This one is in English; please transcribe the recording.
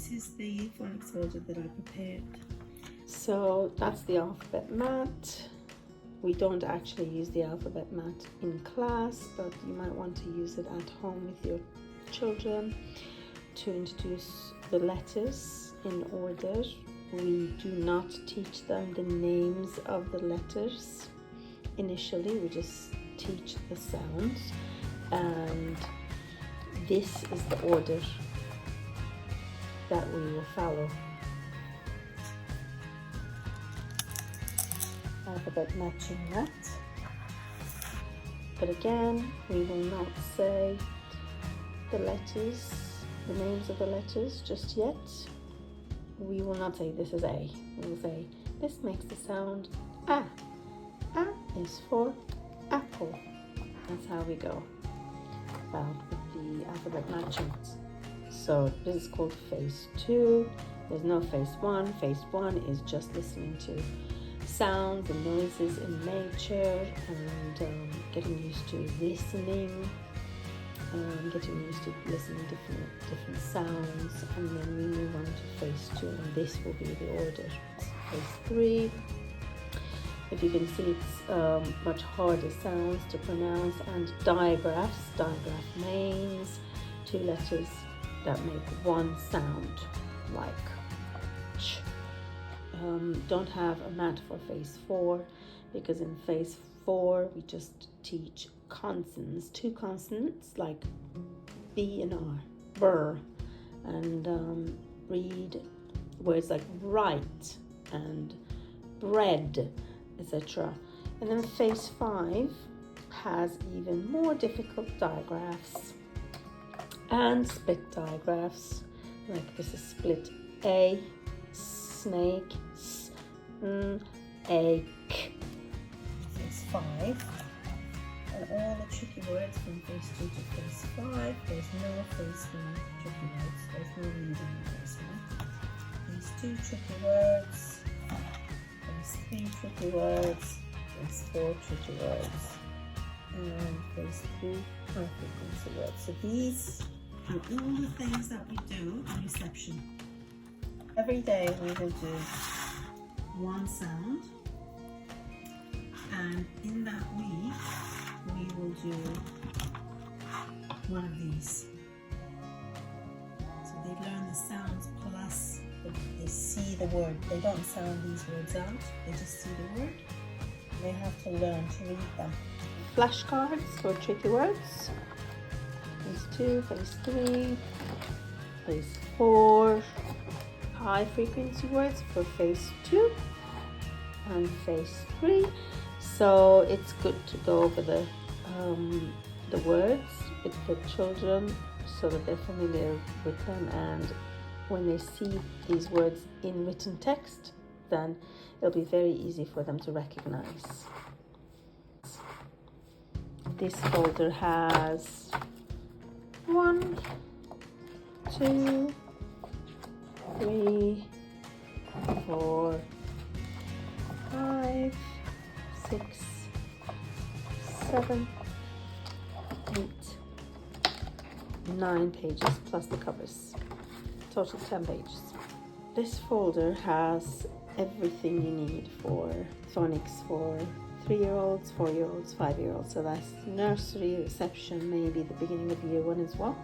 this is the phonics folder that I prepared. So that's the alphabet mat. We don't actually use the alphabet mat in class, but you might want to use it at home with your children to introduce the letters in order. We do not teach them the names of the letters initially, we just teach the sounds, and this is the order that we will follow. Alphabet matching that. But again, we will not say the letters, the names of the letters just yet. We will not say this is A. We will say this makes the sound A. A is for apple. That's how we go about with the alphabet matching. So this is called phase 2. There's no phase 1. Phase 1 is just listening to sounds and noises in nature and getting used to listening, getting used to listening to different sounds, and then we move on to phase 2, and this will be the order. Phase 3, if you can see, it's much harder sounds to pronounce, and digraphs. Digraph means two letters that make one sound, like ch. Don't have a mat for phase 4, because in phase 4 we just teach consonants, two consonants like B and R, burr, and read words like right and bread, etc. And then phase 5 has even more difficult digraphs and split digraphs, like this is split A, snake, ache. Phase 5, and all the tricky words from phase 2 to phase 5. There's no phase 1 tricky words. There's no reading in phase 1. Phase 2 tricky words. Phase 3 tricky words. Phase 4 tricky words. And phase 3 high frequency words. So these are all the things that we do in reception. Every day we will do one sound, and in that week we will do one of these. So they learn the sounds plus they see the word. They don't sound these words out, they just see the word. They have to learn to read them. Flashcards for tricky words. Phase 2, phase 3, phase 4. High frequency words for phase 2 and phase 3. So it's good to go over the words with the children so that they're familiar with them, and when they see these words in written text, then it'll be very easy for them to recognize. This folder has 1, 2, 3, 4, 5, 6, 7, 8, 9 pages plus the covers. Total 10 pages. This folder has everything you need for phonics for 3-year-olds, 4-year-olds, 5-year-olds. So that's nursery, reception, maybe the beginning of year 1 as well.